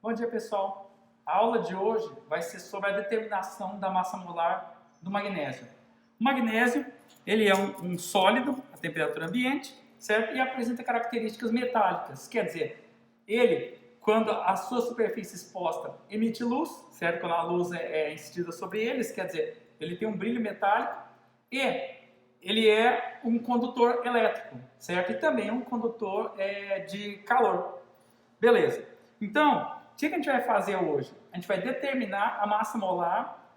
Bom dia, pessoal. A aula de hoje vai ser sobre a determinação da massa molar do magnésio. O magnésio, ele é um sólido a temperatura ambiente, certo? E apresenta características metálicas. Quer dizer, ele, quando a sua superfície exposta emite luz, certo? Quando a luz é incidida sobre eles, quer dizer, ele tem um brilho metálico e ele é um condutor elétrico, certo? E também um condutor de calor. Beleza. Então, o que a gente vai fazer hoje? A gente vai determinar a massa molar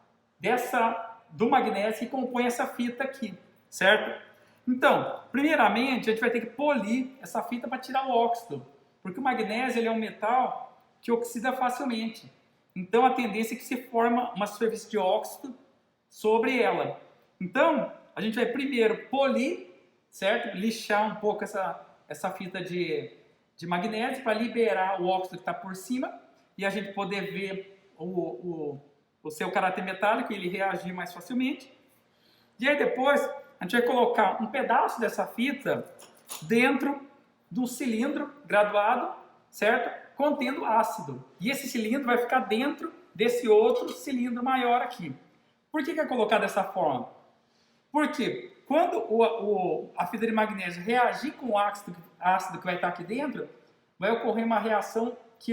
do magnésio que compõe essa fita aqui, certo? Então, primeiramente, a gente vai ter que polir essa fita para tirar o óxido, porque o magnésio ele é um metal que oxida facilmente. Então, a tendência é que se forma uma superfície de óxido sobre ela. Então, a gente vai primeiro polir, certo? Lixar um pouco essa fita de magnésio para liberar o óxido que está por cima e a gente poder ver o seu caráter metálico e ele reagir mais facilmente. E aí depois a gente vai colocar um pedaço dessa fita dentro de um cilindro graduado, certo? Contendo ácido. E esse cilindro vai ficar dentro desse outro cilindro maior aqui. Por que é colocado dessa forma? Porque quando a fita de magnésio reagir com o ácido que vai estar aqui dentro, vai ocorrer uma reação que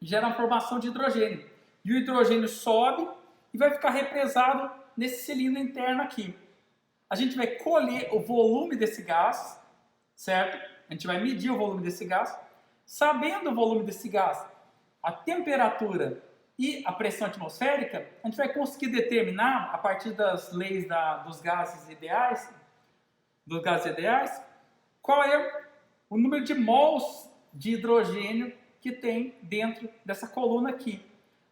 gera uma formação de hidrogênio. E o hidrogênio sobe e vai ficar represado nesse cilindro interno aqui. A gente vai colher o volume desse gás, certo? A gente vai medir o volume desse gás. Sabendo o volume desse gás, a temperatura e a pressão atmosférica, a gente vai conseguir determinar, a partir das leis dos gases ideais, qual é o número de mols de hidrogênio que tem dentro dessa coluna aqui.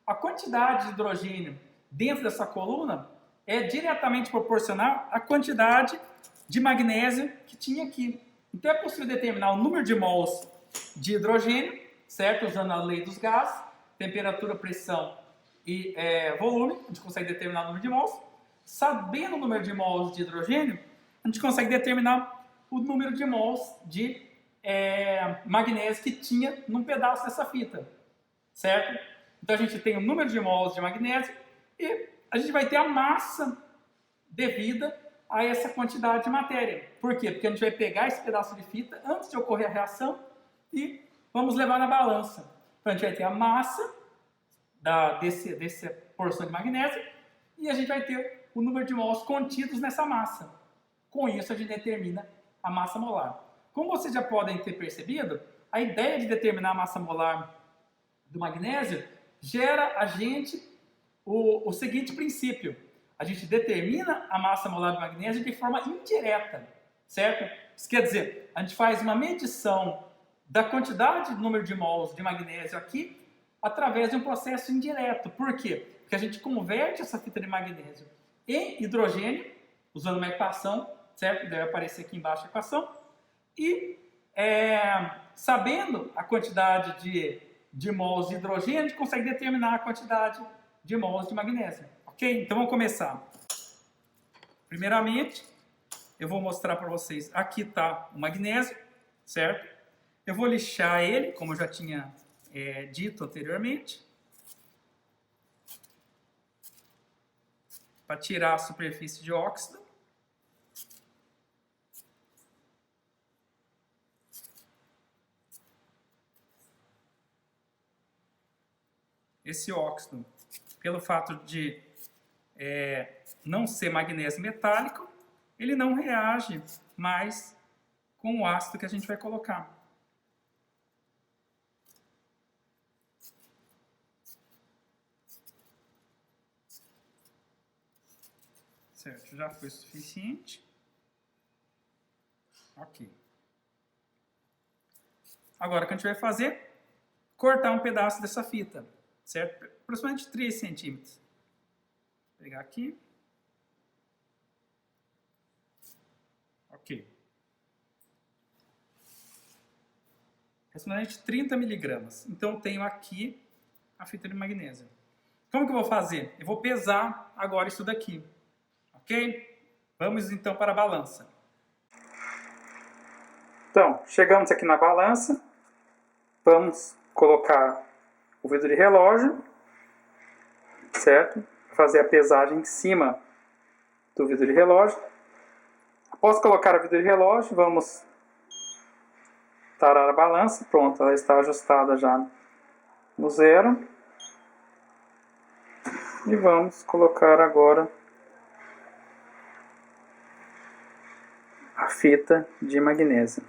A quantidade de hidrogênio dentro dessa coluna é diretamente proporcional à quantidade de magnésio que tinha aqui. Então é possível determinar o número de mols de hidrogênio, certo? Usando a lei dos gases, temperatura, pressão e volume, a gente consegue determinar o número de mols. Sabendo o número de mols de hidrogênio, a gente consegue determinar o número de mols de magnésio que tinha num pedaço dessa fita, certo? Então a gente tem o número de mols de magnésio e a gente vai ter a massa devida a essa quantidade de matéria. Por quê? Porque a gente vai pegar esse pedaço de fita antes de ocorrer a reação e vamos levar na balança. Então a gente vai ter a massa dessa porção de magnésio e a gente vai ter o número de mols contidos nessa massa. Com isso a gente determina a massa molar. Como vocês já podem ter percebido, a ideia de determinar a massa molar do magnésio gera a gente o seguinte princípio. A gente determina a massa molar do magnésio de forma indireta, certo? Isso quer dizer, a gente faz uma medição da quantidade de número de mols de magnésio aqui através de um processo indireto. Por quê? Porque a gente converte essa fita de magnésio em hidrogênio, usando uma equação, certo? Deve aparecer aqui embaixo a equação. E sabendo a quantidade de mols de hidrogênio, a gente consegue determinar a quantidade de mols de magnésio. Ok? Então vamos começar. Primeiramente, eu vou mostrar para vocês. Aqui está o magnésio, certo? Eu vou lixar ele, como eu já tinha dito anteriormente, para tirar a superfície de óxido. Esse óxido, pelo fato de não ser magnésio metálico, ele não reage mais com o ácido que a gente vai colocar. Certo, já foi suficiente. Ok. Agora o que a gente vai fazer? Cortar um pedaço dessa fita, certo? Aproximadamente 3 centímetros. Vou pegar aqui. Ok. Aproximadamente 30 miligramas. Então eu tenho aqui a fita de magnésio. Como que eu vou fazer? Eu vou pesar agora isso daqui. Ok? Vamos então para a balança. Então, chegamos aqui na balança. Vamos colocar o vidro de relógio, certo? Fazer a pesagem em cima do vidro de relógio. Após colocar o vidro de relógio, vamos tarar a balança. Pronto, ela está ajustada já no zero. E vamos colocar agora a fita de magnésio.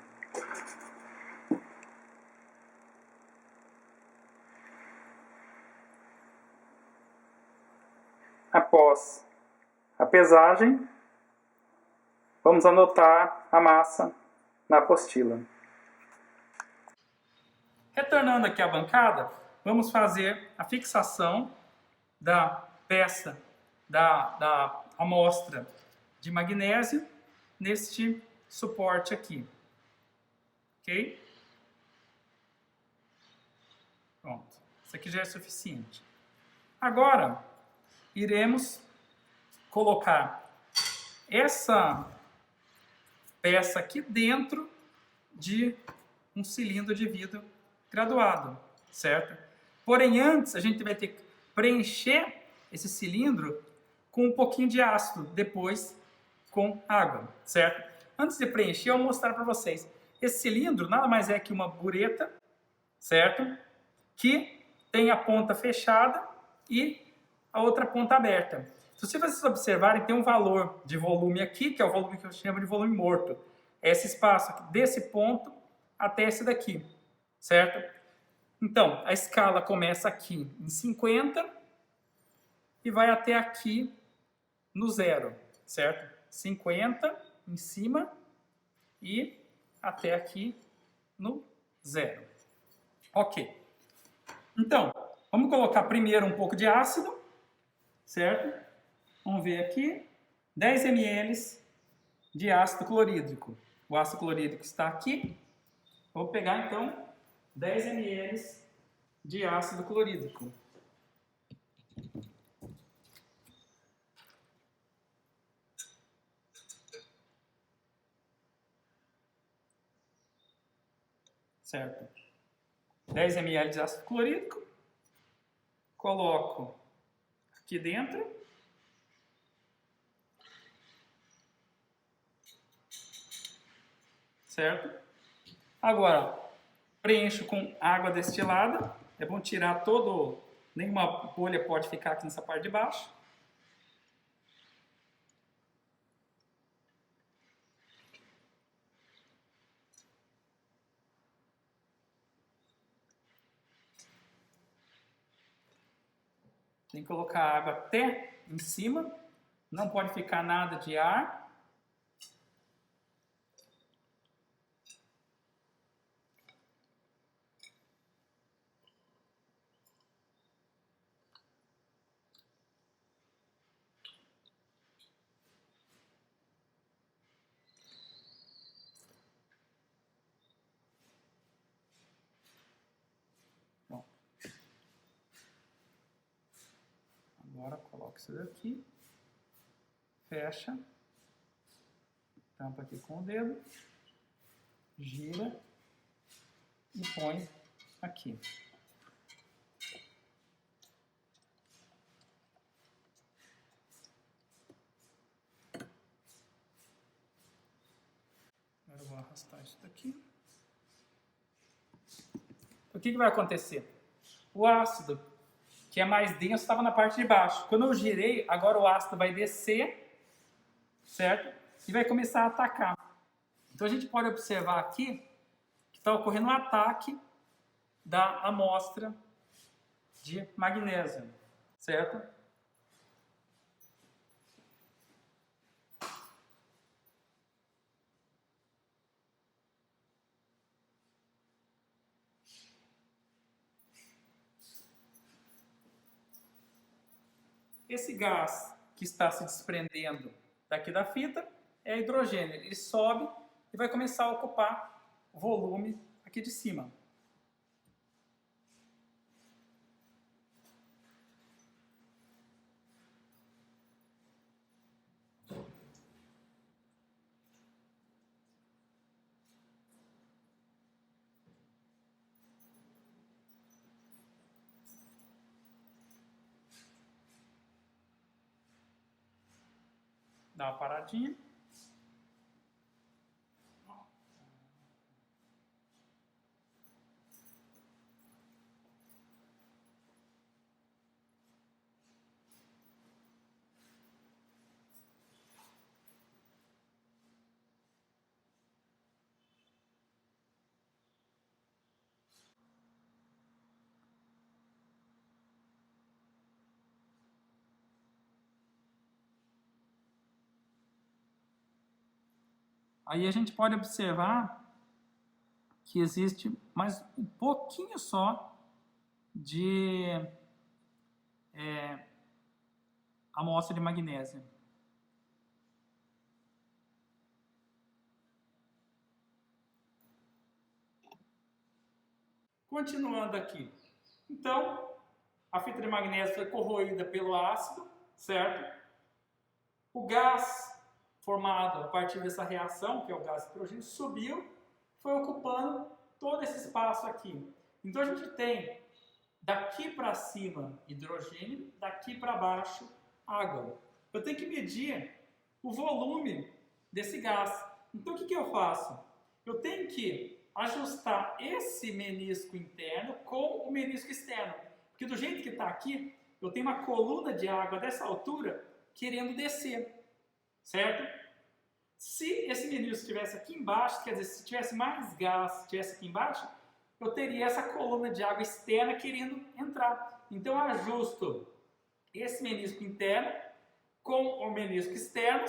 Após a pesagem, vamos anotar a massa na apostila. Retornando aqui à bancada, vamos fazer a fixação da peça da amostra de magnésio neste suporte aqui. Ok? Pronto. Isso aqui já é suficiente. Agora, iremos colocar essa peça aqui dentro de um cilindro de vidro graduado, certo? Porém, antes a gente vai ter que preencher esse cilindro com um pouquinho de ácido, depois com água, certo? Antes de preencher, eu vou mostrar para vocês. Esse cilindro nada mais é que uma bureta, certo? Que tem a ponta fechada e a outra ponta aberta. Se vocês observarem, tem um valor de volume aqui, que é o volume que eu chamo de volume morto. É esse espaço aqui, desse ponto até esse daqui, certo? Então, a escala começa aqui em 50 e vai até aqui no zero, certo? 50 em cima e até aqui no zero. Ok. Então, vamos colocar primeiro um pouco de ácido, certo? Vamos ver aqui, 10 ml de ácido clorídrico. O ácido clorídrico está aqui. Vou pegar então 10 ml de ácido clorídrico. Certo? 10 ml de ácido clorídrico. Coloco aqui dentro. Certo? Agora, preencho com água destilada. É bom tirar todo... Nenhuma bolha pode ficar aqui nessa parte de baixo. Tem que colocar a água até em cima. Não pode ficar nada de ar. Bom. Agora coloco isso daqui. Fecha. Tampa aqui com o dedo. Gira. E põe aqui. Agora eu vou arrastar isso daqui. O que vai acontecer? O ácido, que é mais denso, estava na parte de baixo. Quando eu girei, agora o ácido vai descer, certo? E vai começar a atacar. Então a gente pode observar aqui que está ocorrendo um ataque da amostra de magnésio, certo? Esse gás que está se desprendendo daqui da fita é hidrogênio. Ele sobe e vai começar a ocupar o volume aqui de cima. Dá uma paradinha. Aí a gente pode observar que existe mais um pouquinho só de amostra de magnésio. Continuando aqui. Então, a fita de magnésio foi corroída pelo ácido, certo? O gás formado a partir dessa reação, que é o gás hidrogênio, subiu, foi ocupando todo esse espaço aqui. Então a gente tem daqui para cima hidrogênio, daqui para baixo água. Eu tenho que medir o volume desse gás. Então o que eu faço? Eu tenho que ajustar esse menisco interno com o menisco externo. Porque do jeito que está aqui, eu tenho uma coluna de água dessa altura querendo descer. Certo? Se esse menisco estivesse aqui embaixo, quer dizer, se tivesse mais gás, estivesse aqui embaixo, eu teria essa coluna de água externa querendo entrar. Então eu ajusto esse menisco interno com o menisco externo,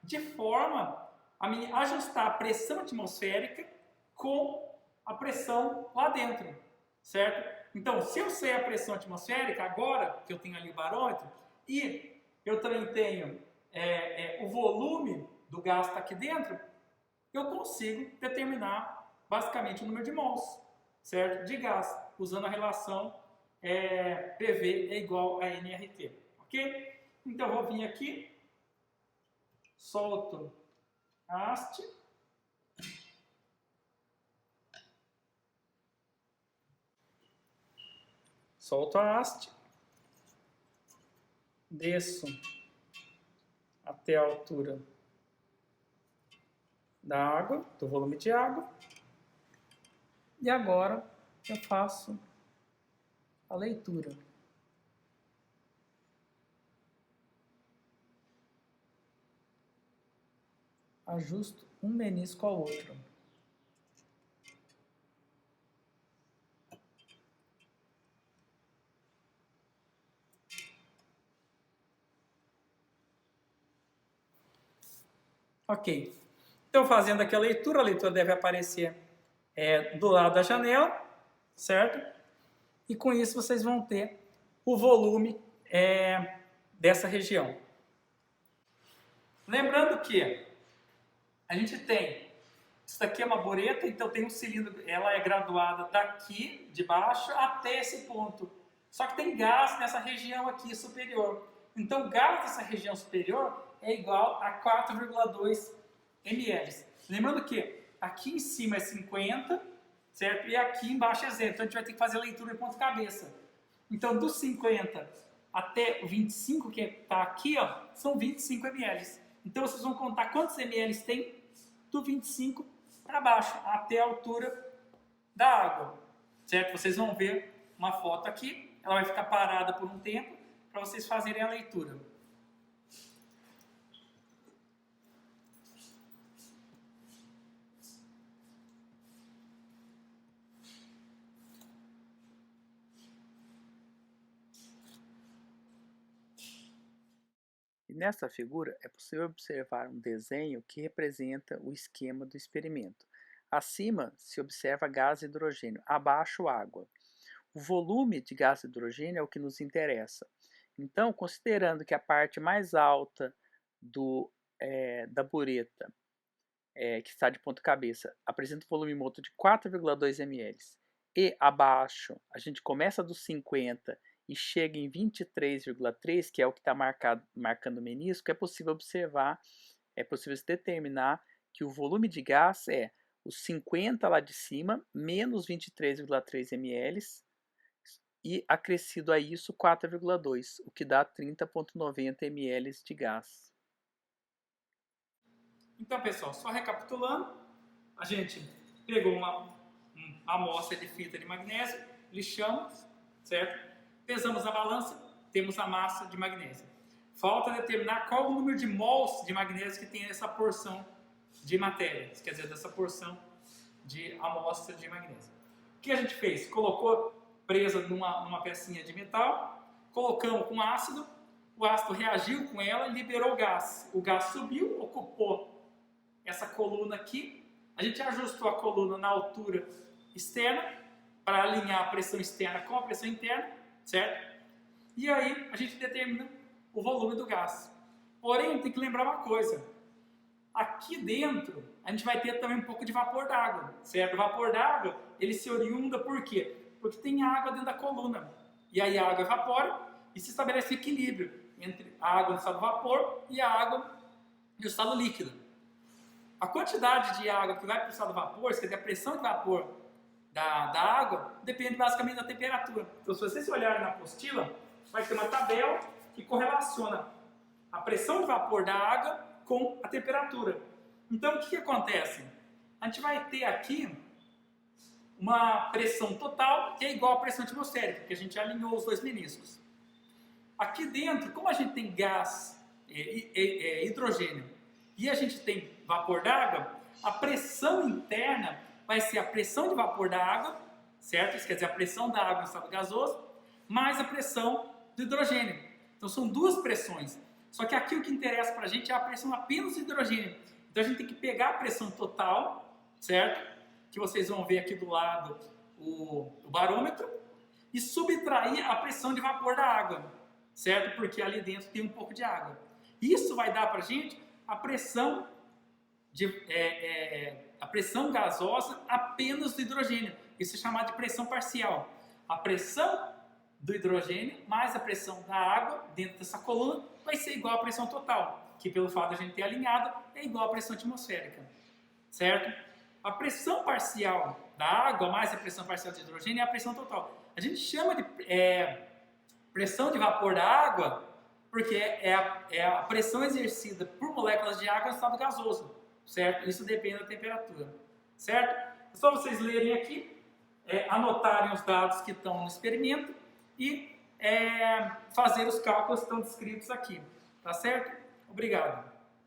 de forma a me ajustar a pressão atmosférica com a pressão lá dentro, certo? Então, se eu sei a pressão atmosférica, agora que eu tenho ali o barômetro, e eu também tenho o volume do gás que está aqui dentro, eu consigo determinar basicamente o número de mols, certo? De gás, usando a relação PV é igual a nRT, ok? Então eu vou vir aqui, solto a haste, desço até a altura da água, do volume de água, e agora eu faço a leitura. Ajusto um menisco ao outro. Ok. Então, fazendo aqui a leitura deve aparecer do lado da janela, certo? E com isso vocês vão ter o volume dessa região. Lembrando que a gente tem, isso daqui é uma bureta, então tem um cilindro, ela é graduada daqui de baixo até esse ponto. Só que tem gás nessa região aqui superior. Então o gás dessa região superior é igual a 4,2 ml. Lembrando que aqui em cima é 50, certo? E aqui embaixo é 0. Então a gente vai ter que fazer a leitura de ponta cabeça. Então dos 50 até o 25, que está aqui, ó, são 25 ml. Então vocês vão contar quantos ml tem do 25 para baixo, até a altura da água, certo? Vocês vão ver uma foto aqui, ela vai ficar parada por um tempo para vocês fazerem a leitura. E nessa figura é possível observar um desenho que representa o esquema do experimento. Acima se observa gás e hidrogênio, abaixo água. O volume de gás e hidrogênio é o que nos interessa. Então, considerando que a parte mais alta da bureta, que está de ponta cabeça, apresenta um volume motor de 4,2 ml, e abaixo a gente começa dos 50 e chega em 23,3, que é o que está marcando o menisco, é possível observar, é possível se determinar que o volume de gás é os 50 lá de cima, menos 23,3 ml, e acrescido a isso 4,2, o que dá 30,90 ml de gás. Então, pessoal, só recapitulando, a gente pegou uma amostra de fita de magnésio, lixamos, certo? Pesamos na balança, temos a massa de magnésio. Falta determinar qual o número de mols de magnésio que tem essa porção de matéria, quer dizer, dessa porção de amostra de magnésio. O que a gente fez? Colocou presa numa pecinha de metal, colocamos com ácido, o ácido reagiu com ela e liberou o gás. O gás subiu, ocupou essa coluna aqui, a gente ajustou a coluna na altura externa para alinhar a pressão externa com a pressão interna, certo? E aí a gente determina o volume do gás. Porém, tem que lembrar uma coisa, aqui dentro a gente vai ter também um pouco de vapor d'água, certo? O vapor d'água, ele se oriunda por quê? Porque tem água dentro da coluna, e aí a água evapora e se estabelece equilíbrio entre a água no estado vapor e a água no estado líquido. A quantidade de água que vai para o estado vapor, quer dizer, a pressão de vapor da água, depende basicamente da temperatura. Então, se vocês olharem na apostila, vai ter uma tabela que correlaciona a pressão de vapor da água com a temperatura. Então, o que acontece? A gente vai ter aqui uma pressão total que é igual à pressão atmosférica, porque a gente alinhou os dois meniscos. Aqui dentro, como a gente tem gás, hidrogênio, e a gente tem vapor d'água, a pressão interna vai ser a pressão de vapor da água, certo? Isso quer dizer, a pressão da água no estado gasoso, mais a pressão do hidrogênio. Então são duas pressões. Só que aqui o que interessa para a gente é a pressão apenas do hidrogênio. Então a gente tem que pegar a pressão total, certo? Que vocês vão ver aqui do lado o barômetro, e subtrair a pressão de vapor da água, certo? Porque ali dentro tem um pouco de água. Isso vai dar para a gente a pressão a pressão gasosa apenas do hidrogênio. Isso é chamado de pressão parcial. A pressão do hidrogênio mais a pressão da água dentro dessa coluna vai ser igual à pressão total, que pelo fato de a gente ter alinhado é igual à pressão atmosférica, certo? A pressão parcial da água mais a pressão parcial do hidrogênio é a pressão total. A gente chama de pressão de vapor da água porque é a pressão exercida por moléculas de água no estado gasoso, certo? Isso depende da temperatura, certo? É só vocês lerem aqui, anotarem os dados que estão no experimento e fazer os cálculos que estão descritos aqui, tá certo? Obrigado.